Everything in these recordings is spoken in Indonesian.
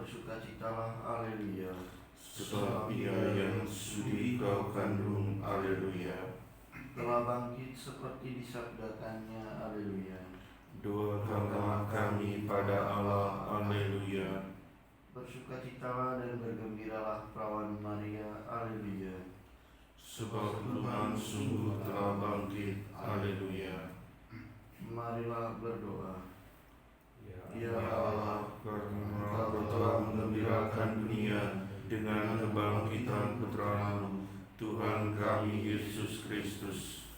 bersukacitalah, haleluya. Sebab Ia yang sudi Kau kandung, haleluya. Telah bangkit seperti disabdakannya, haleluya. Doakanlah kami pada Allah, haleluya. Bersukacitalah dan bergembiralah perawan Maria, haleluya. Sebab Tuhan sungguh telah bangkit, haleluya. Marilah berdoa. Ya Allah, karena Kau telah menggembirakan dunia dengan kebangkitan Putra-Mu, Tuhan kami Yesus Kristus,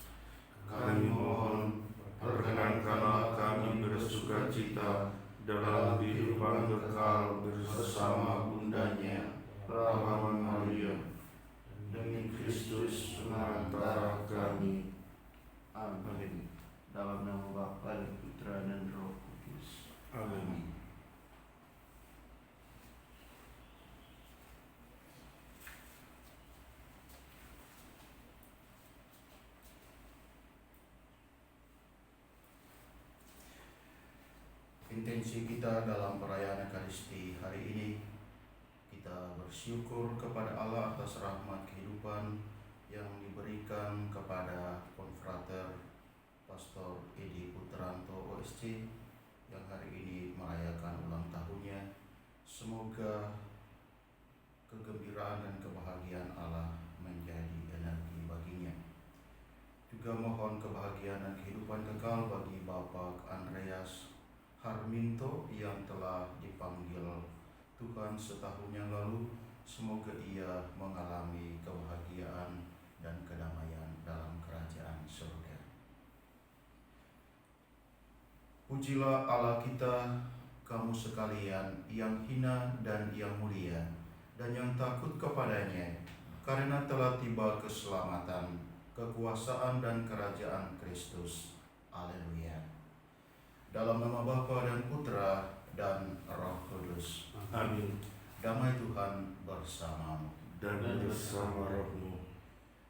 kami mohon perkenankanlah kami bersukacita dalam kehidupan kekal bersama bundanya, Perawan Maria, demi Kristus pengantara kami. Amin. Dalam nama Bapa dan Putra dan Roh Kudus. Amin. Intensi kita dalam perayaan Ekaristi hari ini, kita bersyukur kepada Allah atas rahmat kehidupan yang diberikan kepada konfrater Pastor Edi Putranto OSC yang hari ini merayakan ulang tahunnya. Semoga kegembiraan dan kebahagiaan Allah menjadi energi baginya. Juga mohon kebahagiaan dan kehidupan kekal bagi Bapak Andreas Harminto yang telah dipanggil Tuhan setahun yang lalu. Semoga ia mengalami kebahagiaan dan kedamaian dalam kerajaan surga. Pujilah Allah kita, kamu sekalian yang hina dan yang mulia, dan yang takut kepadanya, karena telah tiba keselamatan, kekuasaan dan kerajaan Kristus. Haleluya. Dalam nama Bapa dan Putra dan Roh Kudus. Amin. Damai Tuhan bersamamu. Dan bersama rohmu.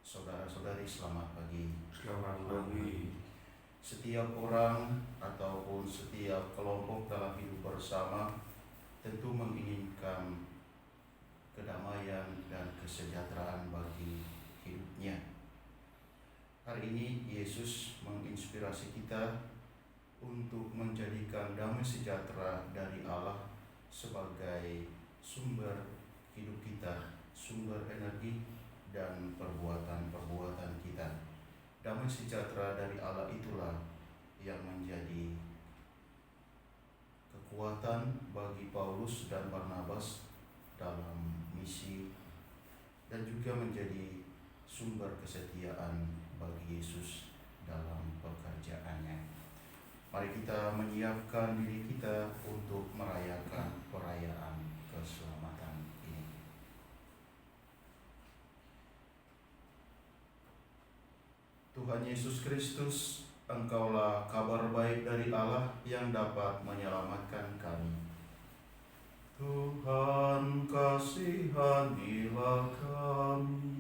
Saudara-saudari, selamat pagi. Selamat pagi. Setiap orang ataupun setiap kelompok dalam hidup bersama tentu menginginkan kedamaian dan kesejahteraan bagi hidupnya. Hari ini Yesus menginspirasi kita untuk menjadikan damai sejahtera dari Allah sebagai sumber hidup kita, sumber energi dan perbuatan-perbuatan kita. Damai sejahtera dari Allah itulah yang menjadi kekuatan bagi Paulus dan Barnabas dalam misi dan juga menjadi sumber kesetiaan bagi Yesus dalam pekerjaannya. Mari kita menyiapkan diri kita untuk merayakan perayaan keselamatan ini. Tuhan Yesus Kristus, Engkaulah kabar baik dari Allah yang dapat menyelamatkan kami. Tuhan, kasihanilah kami.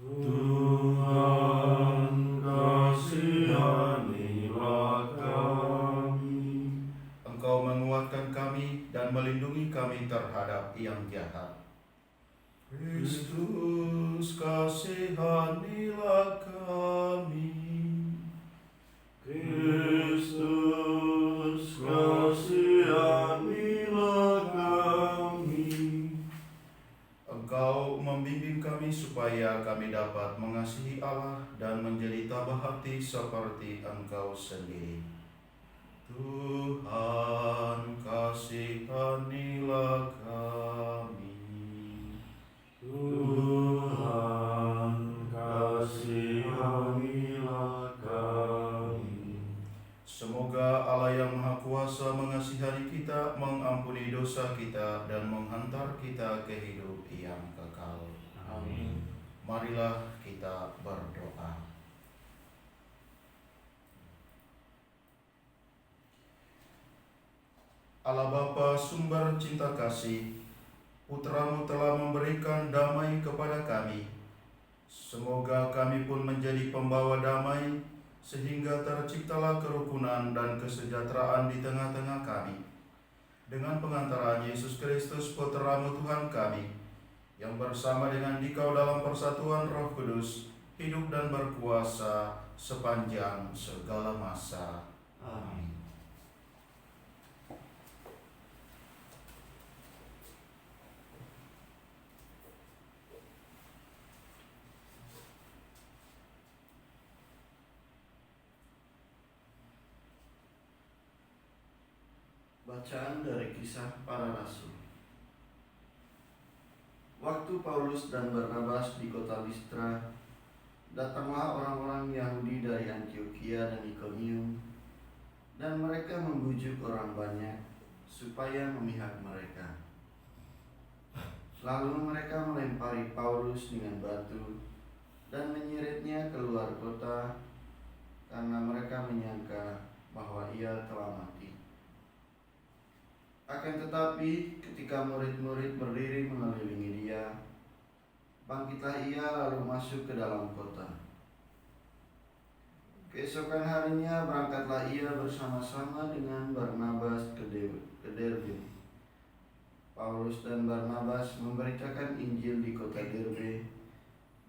Tuhan, kasihanilah kami. Engkau menguatkan kami dan melindungi kami terhadap yang jahat. Kristus, kasihanilah kami. Kristus, kasihanilah kami. Engkau membimbing kami supaya kami dapat mengasihi Allah dan menjadi tabah hati seperti Engkau sendiri. Tuhan, kasihanilah kami. Tuhan, kasihanilah kami. Semoga Allah yang Maha Kuasa mengasihani kita, mengampuni dosa kita, dan menghantar kita ke hidup yang kekal. Amin. Marilah kita berdoa. Allah Bapa sumber cinta kasih, Putra-Mu telah memberikan damai kepada kami. Semoga kami pun menjadi pembawa damai, sehingga terciptalah kerukunan dan kesejahteraan di tengah-tengah kami. dengan pengantaraan Yesus Kristus putra-Mu Tuhan kami, yang bersama dengan Dikau dalam persatuan Roh Kudus, hidup dan berkuasa sepanjang segala masa. Amin. Bacaan dari Kisah Para Rasul. Waktu Paulus dan Barnabas di kota Listra, datanglah orang-orang Yahudi dari Antiokhia dan Ikonium, dan mereka membujuk orang banyak supaya memihak mereka. Lalu mereka melempari Paulus dengan batu dan menyeretnya keluar kota, karena mereka menyangka bahwa ia telah mati. Akan tetapi ketika murid-murid berdiri mengelilingi dia, bangkitlah ia lalu masuk ke dalam kota. Keesokan harinya berangkatlah ia bersama-sama dengan Barnabas ke Derbe. Paulus dan Barnabas memberitakan Injil di kota Derbe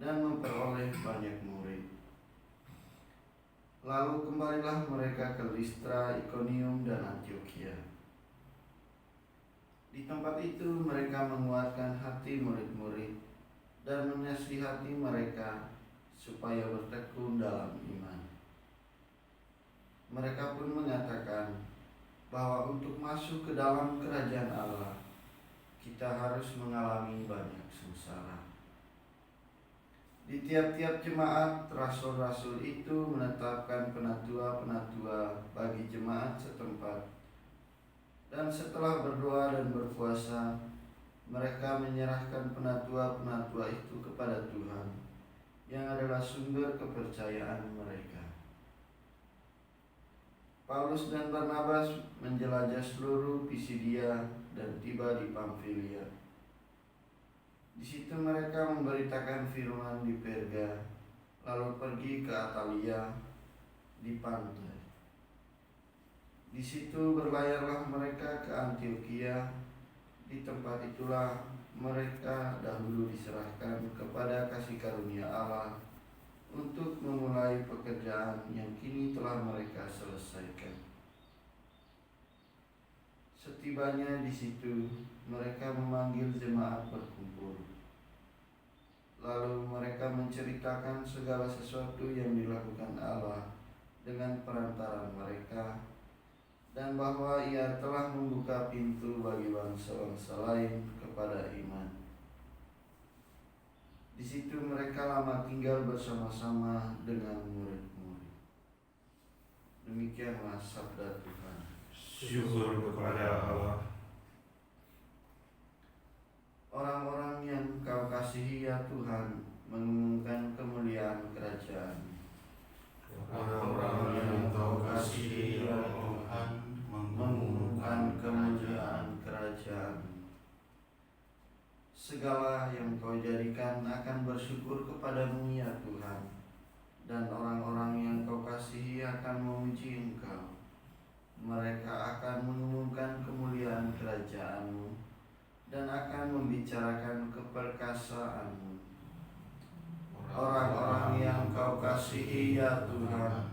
dan memperoleh banyak murid. Lalu kembalilah mereka ke Listra, Ikonium, dan Antiokhia. Di tempat itu mereka menguatkan hati murid-murid dan menasihati mereka supaya bertekun dalam iman. Mereka pun mengatakan bahwa untuk masuk ke dalam kerajaan Allah, kita harus mengalami banyak sengsara. Di tiap-tiap jemaat, rasul-rasul itu menetapkan penatua-penatua bagi jemaat setempat. Dan setelah berdoa dan berpuasa, mereka menyerahkan penatua-penatua itu kepada Tuhan, yang adalah sumber kepercayaan mereka. Paulus dan Barnabas menjelajah seluruh Pisidia dan tiba di Pamfilia. Di situ mereka memberitakan firman di Perga, lalu pergi ke Atalia di pantai. Di situ berlayarlah mereka ke Antiokhia. Di tempat itulah mereka dahulu diserahkan kepada kasih karunia Allah untuk memulai pekerjaan yang kini telah mereka selesaikan. Setibanya di situ, mereka memanggil jemaat berkumpul. Lalu mereka menceritakan segala sesuatu yang dilakukan Allah dengan perantaraan mereka, dan bahwa ia telah membuka pintu bagi bangsa-bangsa lain kepada iman. Di situ mereka lama tinggal bersama-sama dengan murid-murid. Demikianlah sabda Tuhan. Syukur kepada Allah. Orang-orang yang Kau kasihi ya Tuhan, mengumumkan kemuliaan kerajaan. Orang-orang yang Kau kasihi ya Tuhan, mengumumkan kemuliaan kerajaan. Segala yang Kau jadikan akan bersyukur kepadamu ya Tuhan, dan orang-orang yang Kau kasihi akan memuji Engkau. Mereka akan mengumumkan kemuliaan kerajaan-Mu dan akan membicarakan keperkasaan-Mu. Orang-orang yang Kau kasihi ya Tuhan,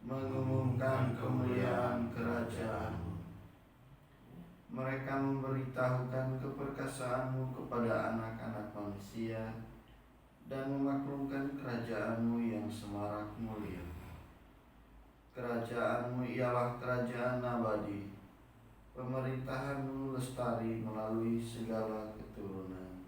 mengumumkan kemuliaan kerajaan-Mu. Mereka memberitahukan keperkasaan-Mu kepada anak-anak manusia dan memaklumkan kerajaan-Mu yang semarak mulia. Kerajaan-Mu ialah kerajaan abadi. Pemerintahan-Mu lestari melalui segala keturunan.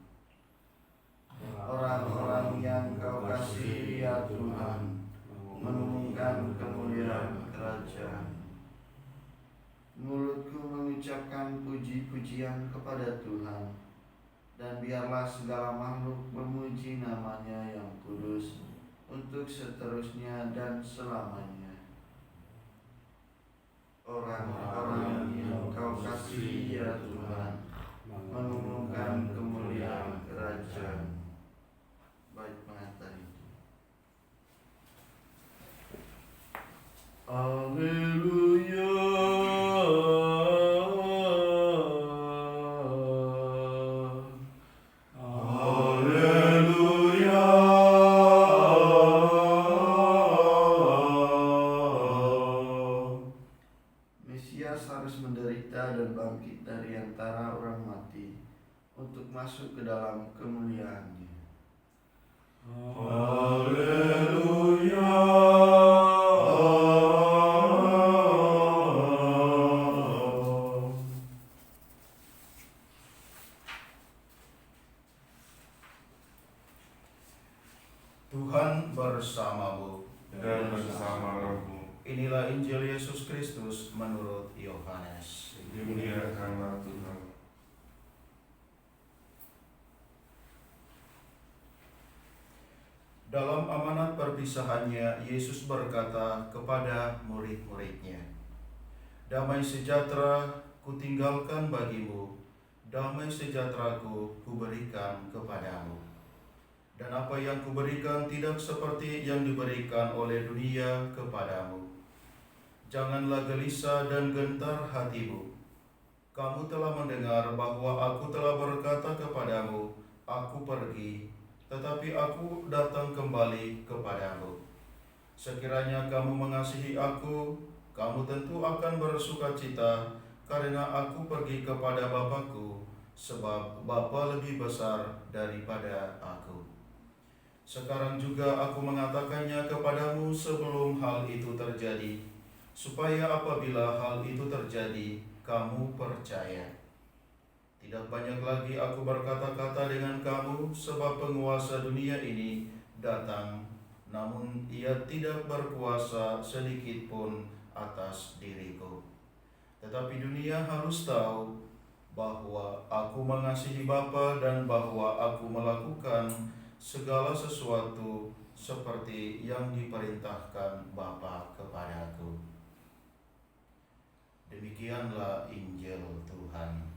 Orang-orang yang Kau kasihi ya Tuhan, mengumumkan kemuliaan kerajaan. Mulutku mengucapkan puji-pujian kepada Tuhan, dan biarlah segala makhluk memuji nama-Nya yang kudus untuk seterusnya dan selamanya. Orang-orang yang Kau kasihi ya Tuhan, mengumumkan kemuliaan kerajaan. Baik pengantar itu. Haleluya. masuk ke dalam kemuliaan-Nya. Haleluya. Tuhan bersamamu. Dan bersama rohmu. Inilah Injil Yesus Kristus menurut Yohanes. Dimuliakanlah Tuhan. Dalam amanat perpisahannya, Yesus berkata kepada murid-muridnya, "Damai sejahtera kutinggalkan bagimu, damai sejahteraku kuberikan kepadamu. Dan apa yang kuberikan tidak seperti yang diberikan oleh dunia kepadamu. Janganlah gelisah dan gentar hatimu. Kamu telah mendengar bahwa aku telah berkata kepadamu, aku pergi, tetapi aku datang kembali kepadamu. Sekiranya kamu mengasihi aku, kamu tentu akan bersukacita karena aku pergi kepada Bapa-Ku, sebab Bapa lebih besar daripada aku. Sekarang juga aku mengatakannya kepadamu sebelum hal itu terjadi, supaya apabila hal itu terjadi, kamu percaya. Tidak banyak lagi aku berkata-kata dengan kamu, sebab penguasa dunia ini datang, namun ia tidak berkuasa sedikit pun atas diriku. Tetapi dunia harus tahu bahwa aku mengasihi Bapa dan bahwa aku melakukan segala sesuatu seperti yang diperintahkan Bapa kepadaku." Demikianlah Injil Tuhan.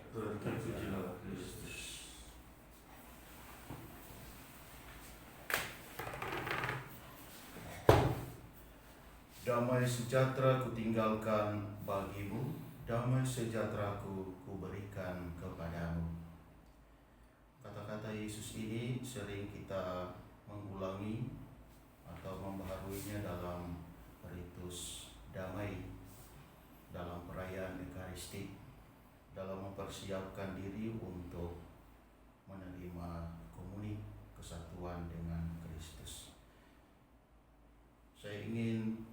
Terpujilah Kristus. Damai sejahtera kutinggalkan bagimu, damai sejahteraku kuberikan kepadamu. Kata-kata Yesus ini sering kita mengulangi atau membaharuinya dalam ritus damai, dalam perayaan Ekaristi, dalam mempersiapkan diri untuk menerima komuni kesatuan dengan Kristus. Saya ingin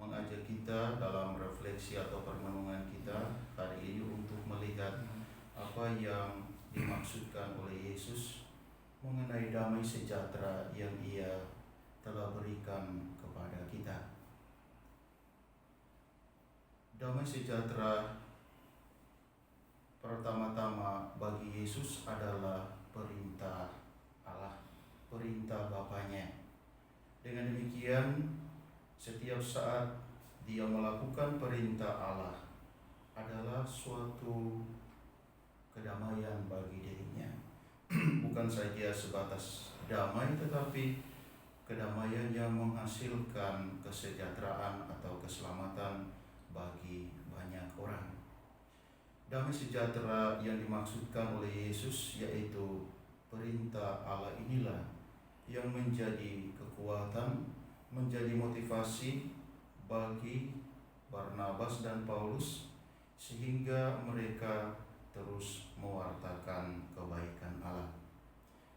mengajak kita dalam refleksi atau permenungan kita hari ini untuk melihat apa yang dimaksudkan oleh Yesus mengenai damai sejahtera yang Ia telah berikan kepada kita. Damai sejahtera pertama-tama bagi Yesus adalah perintah Allah, perintah Bapanya. Dengan demikian, setiap saat Dia melakukan perintah Allah adalah suatu kedamaian bagi dirinya. Bukan saja sebatas damai, tetapi kedamaian yang menghasilkan kesejahteraan atau keselamatan bagi banyak orang. Damai sejahtera yang dimaksudkan oleh Yesus yaitu perintah Allah inilah yang menjadi kekuatan, menjadi motivasi bagi Barnabas dan Paulus sehingga mereka terus mewartakan kebaikan Allah.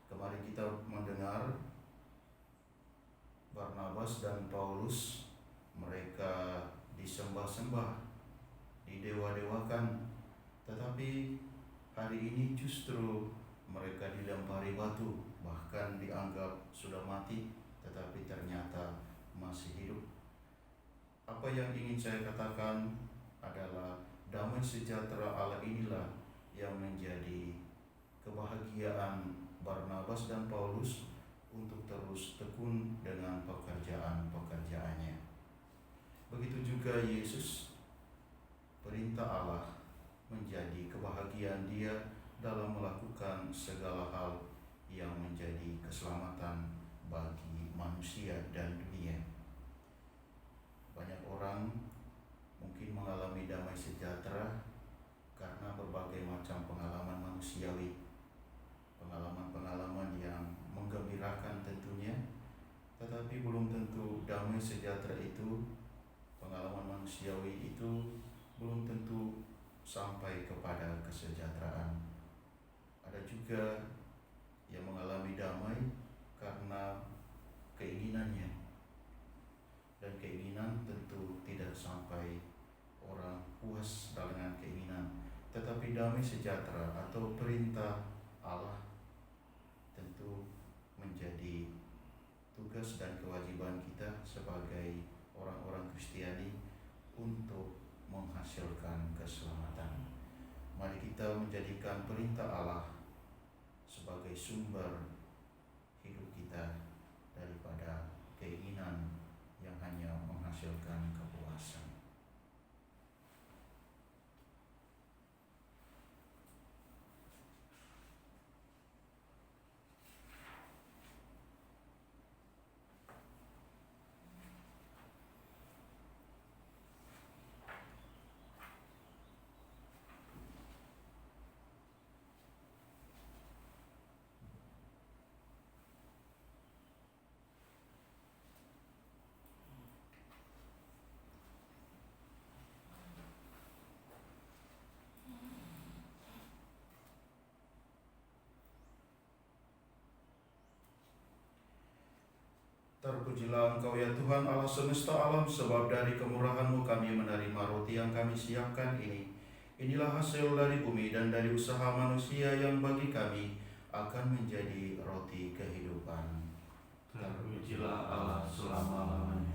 Kemarin kita mendengar Barnabas dan Paulus, mereka disembah-sembah, didewa-dewakan, tetapi hari ini justru mereka dilempari batu, bahkan dianggap sudah mati, tetapi ternyata masih hidup. Apa yang ingin saya katakan adalah damai sejahtera Allah inilah yang menjadi kebahagiaan Barnabas dan Paulus untuk terus tekun dengan pekerjaan-pekerjaannya. Begitu juga Yesus, perintah Allah menjadi kebahagiaan Dia dalam melakukan segala hal yang menjadi keselamatan bagi manusia dan dunia. Banyak orang mungkin mengalami damai sejahtera karena berbagai macam pengalaman manusiawi, pengalaman-pengalaman yang menggembirakan tentunya, tetapi belum tentu damai sejahtera itu, pengalaman manusiawi itu belum tentu sampai kepada kesejahteraan. Ada juga yang mengalami damai karena keinginannya, dan keinginan tentu tidak sampai orang puas dengan keinginan, tetapi damai sejahtera atau perintah Allah tentu menjadi tugas dan kewajiban kita sebagai orang-orang Kristiani untuk menghasilkan keselamatan. Mari kita menjadikan perintah Allah sebagai sumber hidup kita daripada keinginan yang hanya menghasilkan kepuasan. Terpujilah Engkau ya Tuhan Allah semesta alam, sebab dari kemurahan-Mu kami menerima roti yang kami siapkan ini. Inilah hasil dari bumi dan dari usaha manusia yang bagi kami akan menjadi roti kehidupan. Terpujilah Allah selama-lamanya.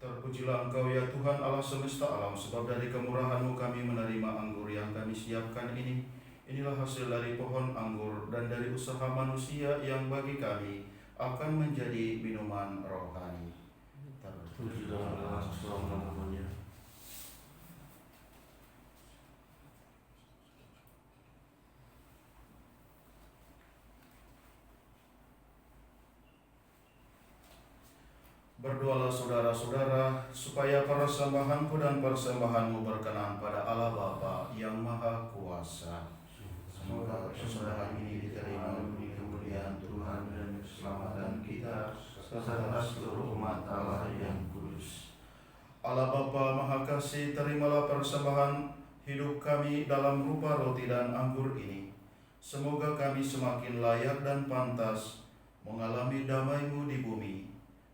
Terpujilah Engkau ya Tuhan Allah semesta alam, sebab dari kemurahan-Mu kami menerima anggur yang kami siapkan ini. Inilah hasil dari pohon anggur dan dari usaha manusia yang bagi kami akan menjadi minuman rohani. Terpujilah Allah selama-lamanya. Berdoalah saudara-saudara, supaya persembahanku dan persembahanmu berkenan pada Allah Bapa yang Maha Kuasa. Semoga persembahan ini diterima demi kemuliaan Tuhan dan keselamatan kita serta seluruh umat Allah yang kudus. Allah Bapa Maha Kasih, terimalah persembahan hidup kami dalam rupa roti dan anggur ini. Semoga kami semakin layak dan pantas mengalami damai-Mu di bumi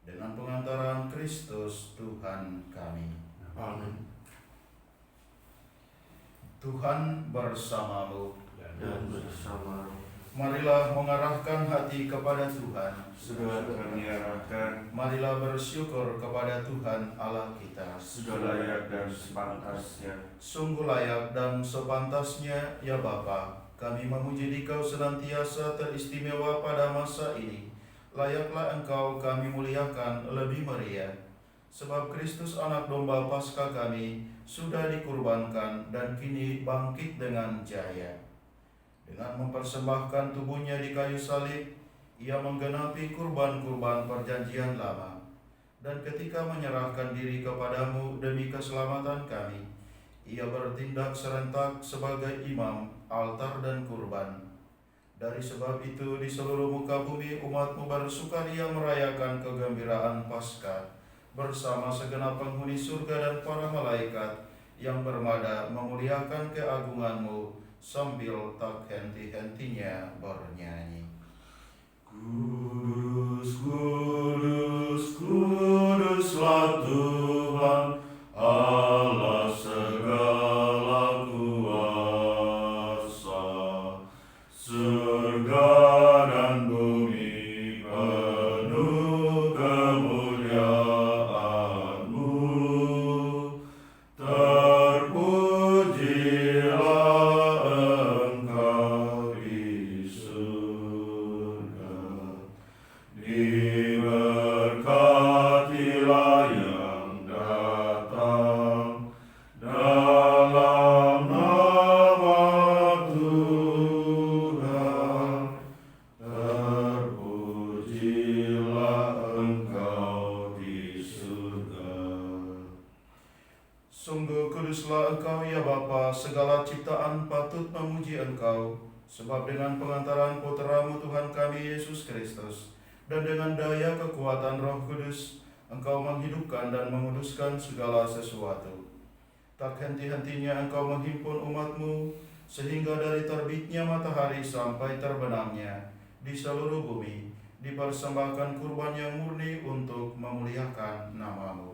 dengan pengantaran Kristus Tuhan kami. Amin. Tuhan bersamamu. Dan bersama Marilah mengarahkan hati kepada Tuhan. segala kami arahkan, Marilah bersyukur kepada Tuhan Allah kita. sudah layak dan sepantasnya. Sungguh layak dan sepantasnya ya Bapa, kami memuji Dikau senantiasa teristimewa pada masa ini. Layaklah Engkau kami muliakan lebih meriah, sebab Kristus anak domba Paskah kami sudah dikurbankan dan kini bangkit dengan jaya. Dengan mempersembahkan tubuhnya di kayu salib, Ia menggenapi kurban-kurban perjanjian lama. Dan ketika menyerahkan diri kepadamu demi keselamatan kami, Ia bertindak serentak sebagai imam, altar dan kurban. Dari sebab itu di seluruh muka bumi umat-Mu bersukaria merayakan kegembiraan Paskah bersama segenap penghuni surga dan para malaikat yang bermada memuliakan keagungan-Mu sambil tak henti-hentinya bernyanyi. Kudus, kudus, kuduslah Tuhan Allah segala kuasa. Surga dan bumi penuh kemuliaan-Mu. Terpujilah Engkau di surga. Diberkatilah yang datang dalam nama Tuhan. Kuduslah Engkau ya Bapa, segala ciptaan patut memuji Engkau, sebab dengan pengantaran Putra-Mu Tuhan kami Yesus Kristus, dan dengan daya kekuatan Roh Kudus, Engkau menghidupkan dan menguduskan segala sesuatu. Tak henti-hentinya Engkau menghimpun umat-Mu, sehingga dari terbitnya matahari sampai terbenamnya di seluruh bumi, dipersembahkan kurban yang murni untuk memuliakan nama-Mu.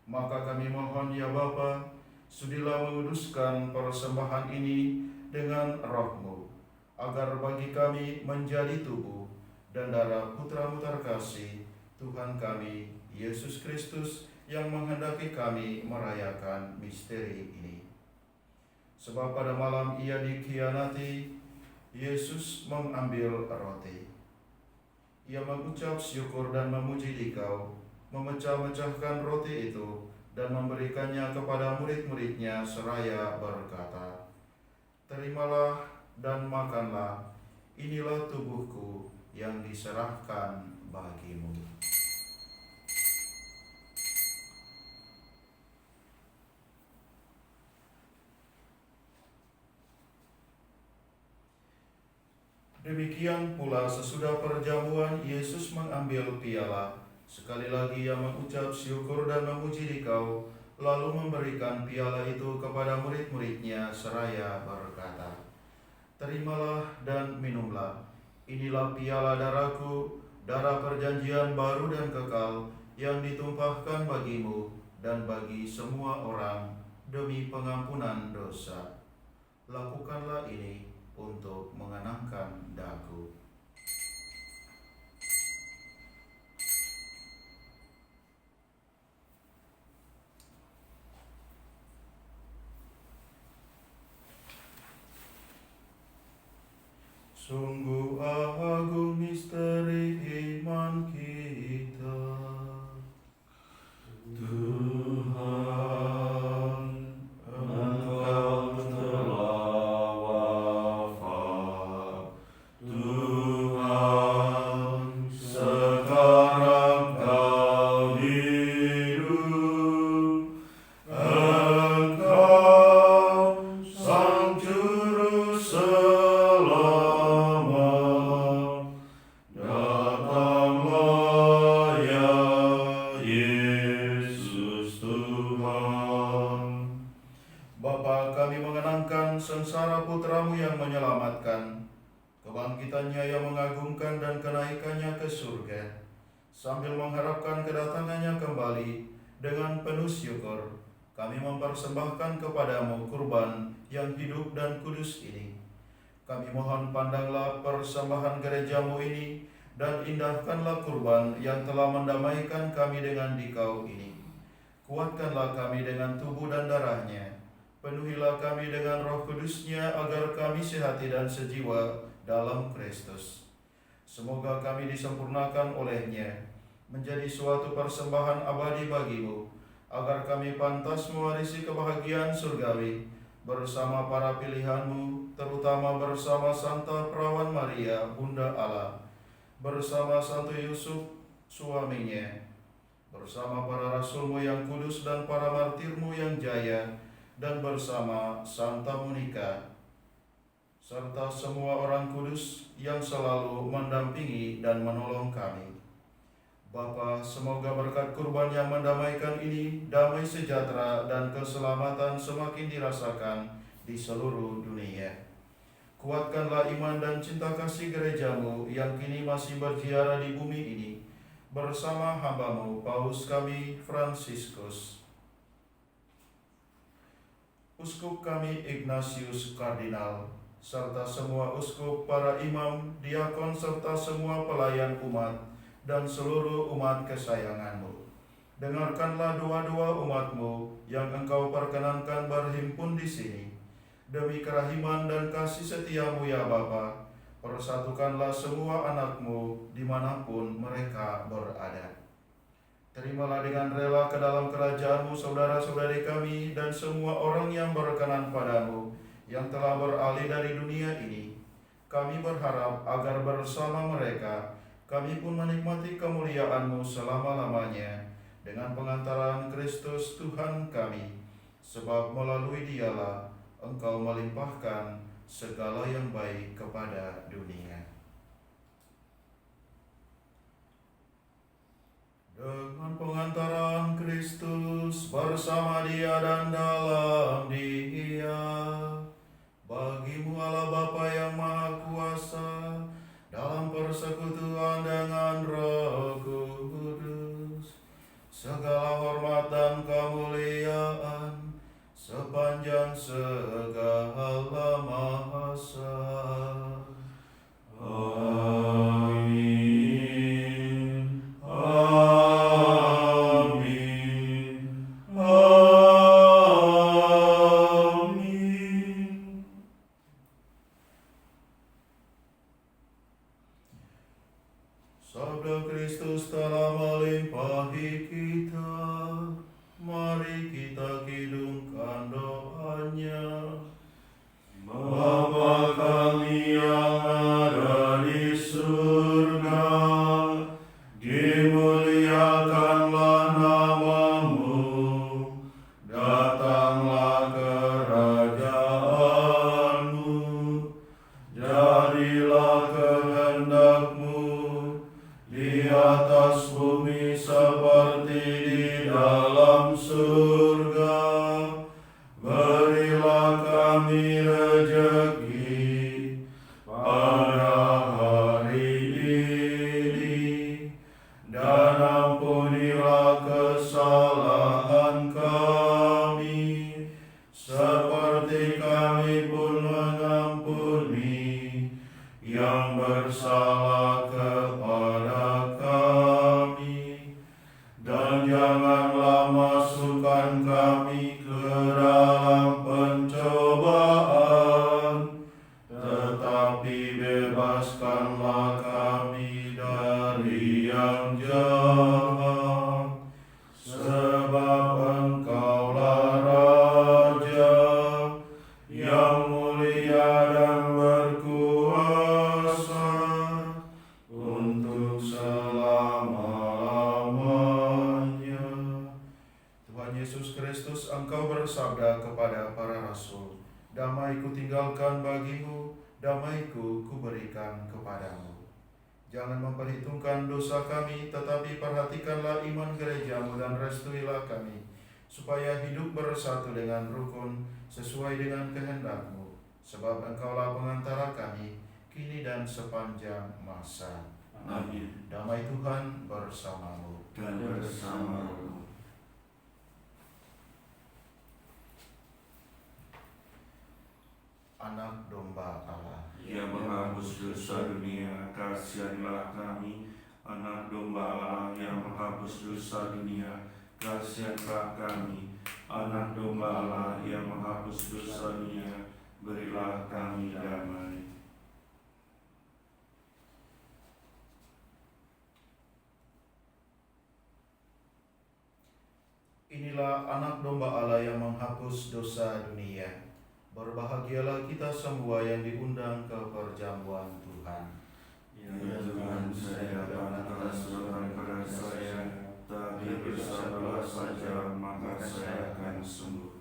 Maka kami mohon ya Bapa, sudilah menguduskan persembahan ini dengan Roh-Mu, agar bagi kami menjadi tubuh dan darah Putra-Mu terkasih, Tuhan kami, Yesus Kristus, yang menghendaki kami merayakan misteri ini. Sebab pada malam Ia dikhianati, Yesus mengambil roti. Ia mengucap syukur dan memuji Dikau, memecah-mecahkan roti itu dan memberikannya kepada murid-muridnya seraya berkata, "Terimalah dan makanlah, inilah tubuhku yang diserahkan bagimu." Demikian pula sesudah perjamuan, Yesus mengambil piala. Sekali lagi Ia mengucap syukur dan memuji Dikau, lalu memberikan piala itu kepada murid-muridnya seraya berkata, "Terimalah dan minumlah, inilah piala darahku, darah perjanjian baru dan kekal, yang ditumpahkan bagimu dan bagi semua orang demi pengampunan dosa. Lakukanlah ini untuk mengenangkan daku." Sungguh agung misteri iman kita. Tuhan, Engkau telah wafat. Tuhan, sekarang Kau hidup. Engkau Sang Juru Selamat. Datanglah ya Yesus Tuhan. Bapa, kami mengenangkan sengsara Putra-Mu yang menyelamatkan, kebangkitannya yang mengagumkan dan kenaikannya ke surga. Sambil mengharapkan kedatangannya kembali, dengan penuh syukur, kami mempersembahkan kepadamu kurban yang hidup dan kudus ini. Kami mohon pandanglah persembahan gereja-Mu ini, dan indahkanlah kurban yang telah mendamaikan kami dengan Dikau ini. Kuatkanlah kami dengan tubuh dan darahnya. Penuhilah kami dengan Roh Kudus-Nya, agar kami sehati dan sejiwa dalam Kristus. Semoga kami disempurnakan oleh-Nya, menjadi suatu persembahan abadi bagi-Mu, agar kami pantas mewarisi kebahagiaan surgawi bersama para pilihan-Mu, terutama bersama Santa Perawan Maria, Bunda Allah, bersama Santo Yusuf, suaminya, bersama para rasul-Mu yang kudus dan para martir-Mu yang jaya, dan bersama Santa Monika, serta semua orang kudus yang selalu mendampingi dan menolong kami. Bapa, semoga berkat kurban yang mendamaikan ini, damai sejahtera dan keselamatan semakin dirasakan di seluruh dunia. Kuatkanlah iman dan cinta kasih gereja-Mu yang kini masih berziarah di bumi ini, bersama hamba-Mu, Paus kami, Fransiskus, Uskup kami Ignatius Kardinal, serta semua uskup, para imam, diakon, serta semua pelayan umat, dan seluruh umat kesayangan-Mu. Dengarkanlah doa-doa umat-Mu yang Engkau perkenankan berhimpun di sini. Demi kerahiman dan kasih setia-Mu ya Bapa, persatukanlah semua anak-Mu dimanapun mereka berada. Terimalah dengan rela ke dalam kerajaan-Mu saudara-saudari kami dan semua orang yang berkenan padamu, yang telah beralih dari dunia ini. Kami berharap agar bersama mereka kami pun menikmati kemuliaan-Mu selama-lamanya, dengan pengantaran Kristus Tuhan kami, sebab melalui Dialah Engkau melimpahkan segala yang baik kepada dunia. Dengan pengantaran Kristus bersama Dia dan dalam Dia, bagimu Allah Bapa yang Maha Kuasa, dalam persekutuan dengan Roh Kudus, segala hormat dan kemuliaan sepanjang segala masa. Amin. Amin. Amin. Sabda Kristus telah melimpahi kita. Mari kita kidungkan doanya. Bapa kami yang ada di surga, dimuliakanlah namamu, datanglah kerajaanmu, jadilah kehendakmu di atas bumi seperti di dalam surga. Berilah kami rejeki pada hari ini, dan ampunilah kesalahan kami, seperti kami pun mengampuni yang bersalah kepada kami. Dan janganlah masukkan kami ke dalam pencobaan, tetapi bebaskanlah kami dari yang jahat. Sebab Engkaulah Raja yang mulia dan berkuasa untuk selama-lamanya. Tuhan Yesus Kristus, Engkau bersabda kepada para rasul, "Damai-Ku tinggalkan bagimu, damai-Ku kuberikan kepadamu." Jangan memperhitungkan dosa kami, tetapi perhatikanlah iman gerejamu dan restuilah kami, supaya hidup bersatu dengan rukun sesuai dengan kehendak-Mu. Sebab Engkaulah pengantara kami, kini dan sepanjang masa. Amin. Damai Tuhan bersamamu. Dan bersamamu. Anak domba Allah, Yang menghapus dosa dunia, kasihanlah kami. Anak domba Allah yang menghapus dosa dunia, kasihanlah kami. Anak domba Allah yang menghapus dosa dunia, berilah kami damai. inilah anak domba Allah yang menghapus dosa dunia. Berbahagialah kita semua yang diundang ke perjamuan Tuhan. Ya Tuhan, saya dapat seorang pada saya, tapi bersabdalah saja, maka saya akan sembuh.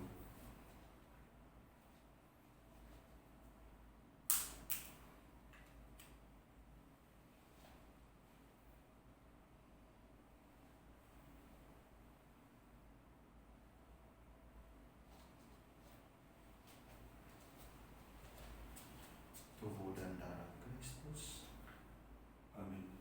Tubuh dan darah Kristus. Amin.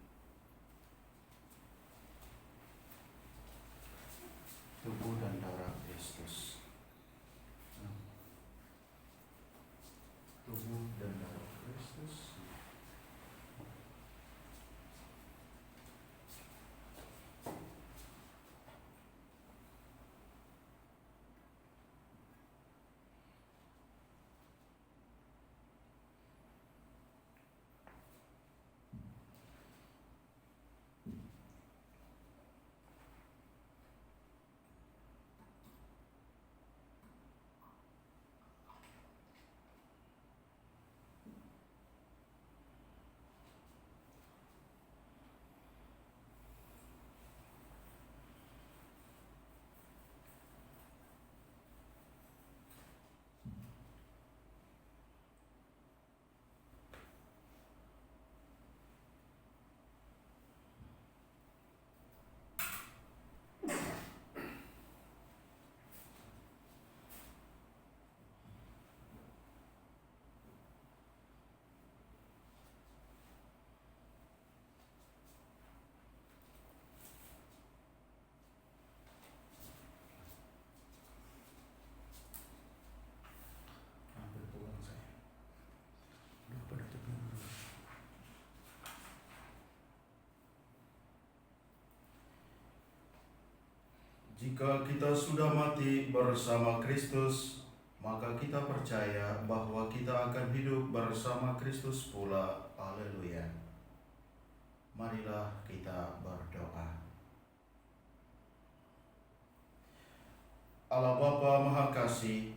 Jika kita sudah mati bersama Kristus, maka kita percaya bahwa kita akan hidup bersama Kristus pula. Haleluya. Marilah kita berdoa. Allah Bapa Maha Kasih,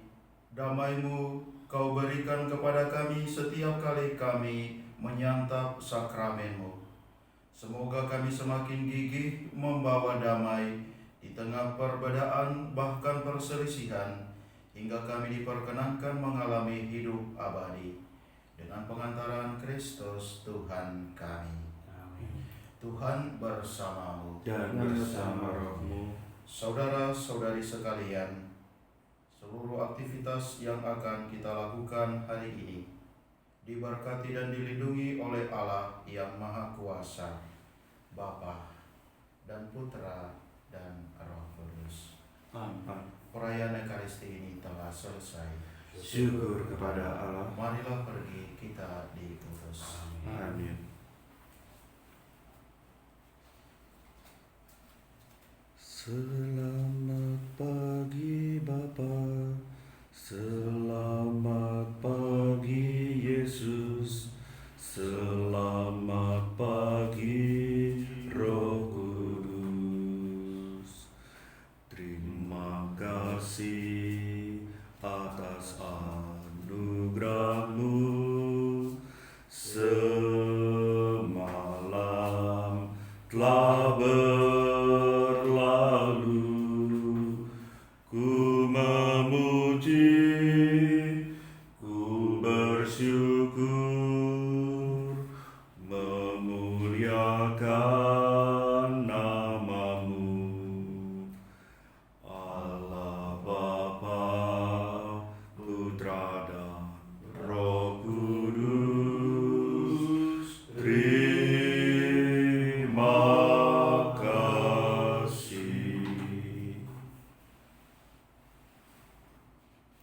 damai-Mu Kau berikan kepada kami setiap kali kami menyantap sakramen-Mu. Semoga kami semakin gigih membawa damai di tengah perbedaan bahkan perselisihan, hingga kami diperkenankan mengalami hidup abadi dengan pengantaran Kristus Tuhan kami. Tuhan bersamamu Dan bersama rohmu. Saudara-saudari sekalian, seluruh aktivitas yang akan kita lakukan hari ini diberkati dan dilindungi oleh Allah yang Maha Kuasa, Bapa dan Putra dan Roh Kudus. Amin. Perayaan Ekaristi ini telah selesai. Syukur kepada Allah. Marilah pergi kita diutus. Amin. Selamat pagi Bapa, selamat pagi Yesus, selamat pagi Roh Kudus. Terima kasih atas anugerah-Mu. Semalam telah berlalu, ku memuji, ku bersyukur